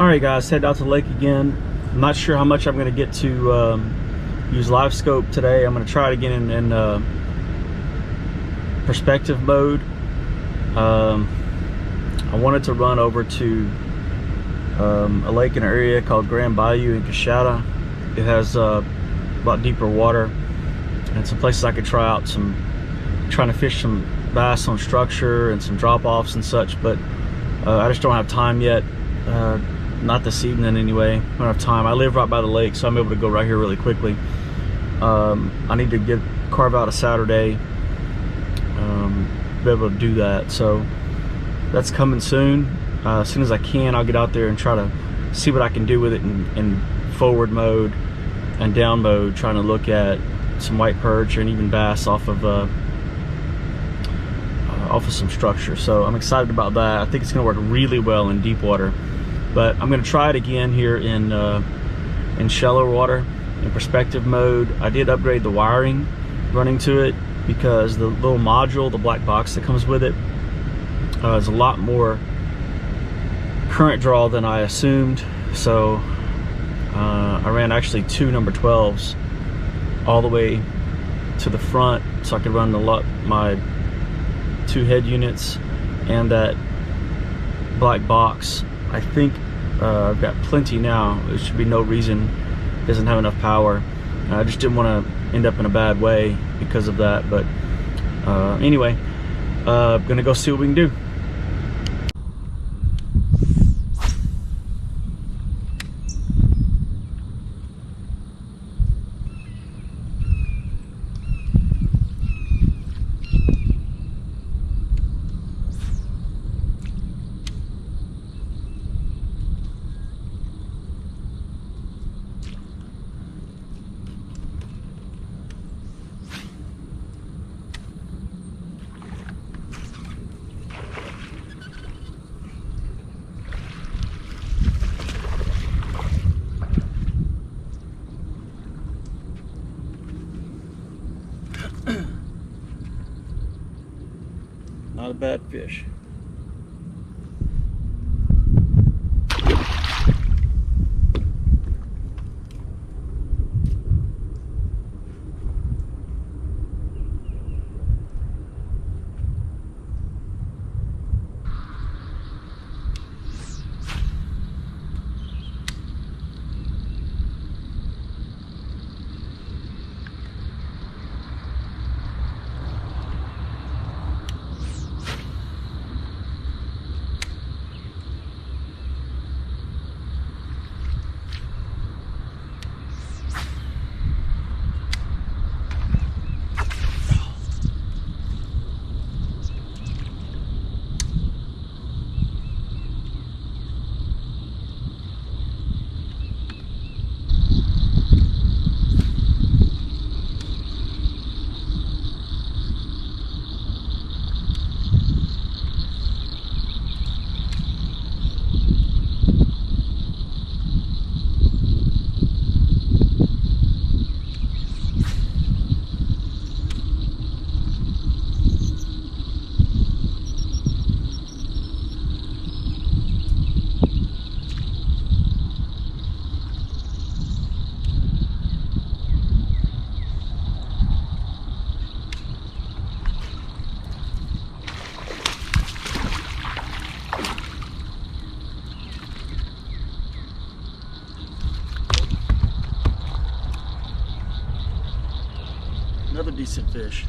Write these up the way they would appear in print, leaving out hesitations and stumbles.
Alright guys, head out to the lake again. I'm not sure how much I'm going to get to use Livescope today. I'm going to try it again in perspective mode. I wanted to run over to a lake in an area called Grand Bayou in Coshada. It has a lot deeper water and some places I could try out trying to fish some bass on structure and some drop-offs and such, but I just don't have time yet. Not this evening anyway. I don't have time. I live right by the lake, so I'm able to go right here really quickly. I need to carve out a Saturday, be able to do that, so that's coming soon. As soon as I can, I'll get out there and try to see what I can do with it in forward mode and down mode, trying to look at some white perch and even bass off of some structure. So I'm excited about that. I think it's going to work really well in deep water, but I'm going to try it again here in shallow water in perspective mode. I did upgrade the wiring running to it because the little module, the black box that comes with it, is a lot more current draw than I assumed. So I ran actually two number 12s all the way to the front so I could run my two head units and that black box. I think I've got plenty now. There should be no reason it doesn't have enough power. I just didn't want to end up in a bad way because of that, but anyway, gonna go see what we can do. Not a bad fish. Another decent fish.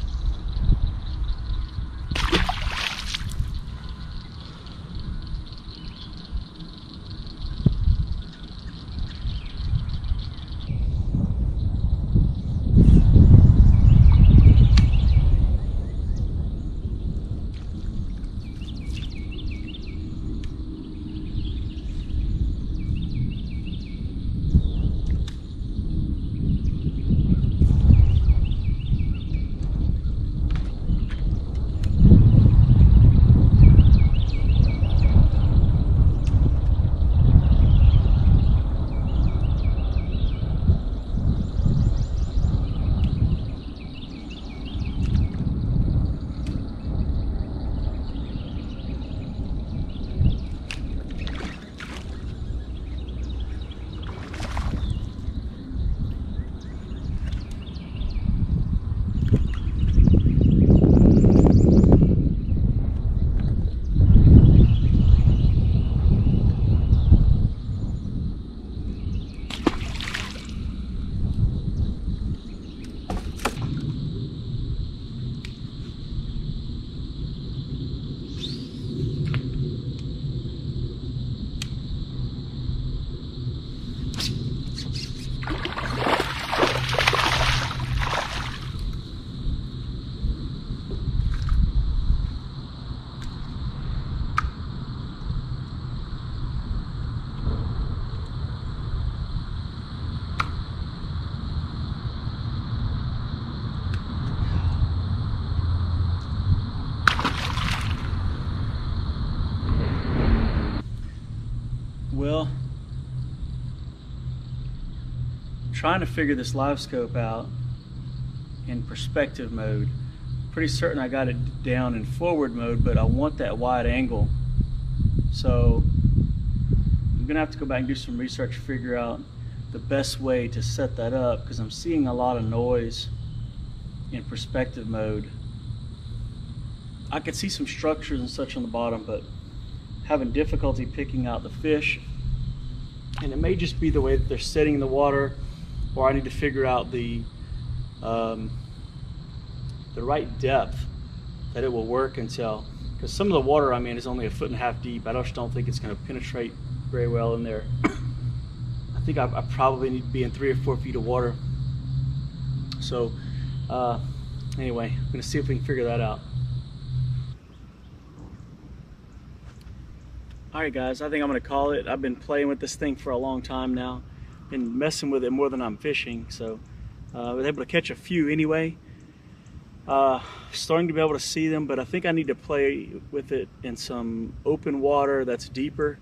Well, trying to figure this Livescope out in perspective mode. Pretty certain I got it down in forward mode, but I want that wide angle. So I'm gonna have to go back and do some research to figure out the best way to set that up, because I'm seeing a lot of noise in perspective mode. I could see some structures and such on the bottom, but having difficulty picking out the fish. And it may just be the way that they're setting in the water, or I need to figure out the right depth that it will work until, because some of the water I'm in is only 1.5 feet deep. I just don't think it's going to penetrate very well in there. I think I probably need to be in 3 or 4 feet of water. So anyway, I'm going to see if we can figure that out. Alright guys, I think I'm going to call it. I've been playing with this thing for a long time now. Been messing with it more than I'm fishing, so I was able to catch a few anyway. Starting to be able to see them, but I think I need to play with it in some open water that's deeper,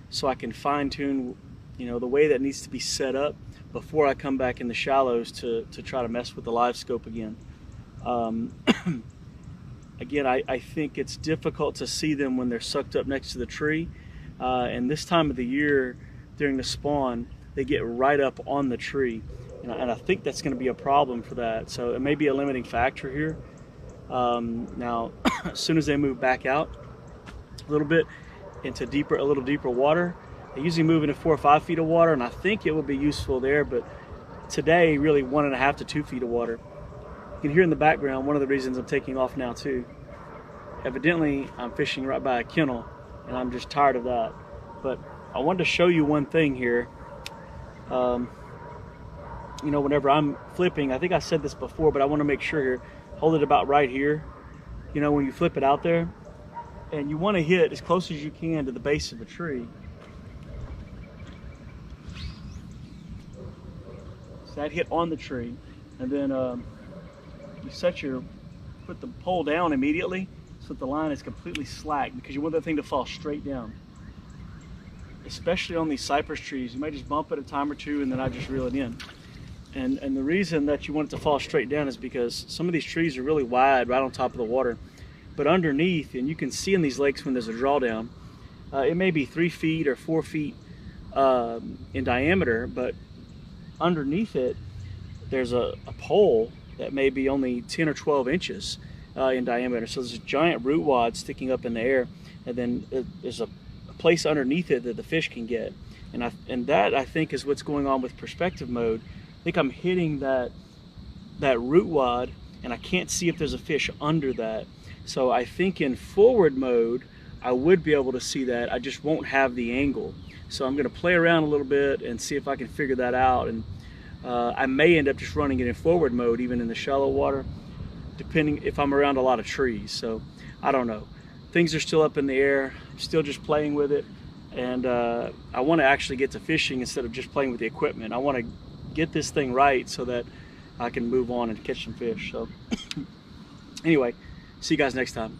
so I can fine-tune, you know, the way that needs to be set up before I come back in the shallows to try to mess with the Livescope again. Again, I think it's difficult to see them when they're sucked up next to the tree, and this time of the year during the spawn they get right up on the tree, and I think that's going to be a problem for that. So it may be a limiting factor here. Now as soon as they move back out a little bit into a little deeper water, they usually move into 4 or 5 feet of water, and I think it will be useful there, but today really 1.5 to 2 feet of water. You can hear in the background one of the reasons I'm taking off now too. Evidently I'm fishing right by a kennel, and I'm just tired of that. But I wanted to show you one thing here. You know, whenever I'm flipping, I think I said this before, but I want to make sure here, hold it about right here. You know, when you flip it out there, and you want to hit as close as you can to the base of the tree. So that hit on the tree, and then you put the pole down immediately so that the line is completely slack, because you want that thing to fall straight down. Especially on these cypress trees, you might just bump it a time or two and then I just reel it in. And the reason that you want it to fall straight down is because some of these trees are really wide right on top of the water, but underneath, and you can see in these lakes when there's a drawdown, it may be 3 feet or 4 feet in diameter, but underneath it there's a pole that may be only 10 or 12 inches in diameter. So there's a giant root wad sticking up in the air, and then there's a place underneath it that the fish can get. And that I think is what's going on with perspective mode. I think I'm hitting that root wad, and I can't see if there's a fish under that. So I think in forward mode I would be able to see that. I just won't have the angle. So I'm going to play around a little bit and see if I can figure that out. And I may end up just running it in forward mode even in the shallow water, depending if I'm around a lot of trees. So I don't know. Things are still up in the air. I'm still just playing with it, and I want to actually get to fishing instead of just playing with the equipment. I want to get this thing right so that I can move on and catch some fish. So anyway, see you guys next time.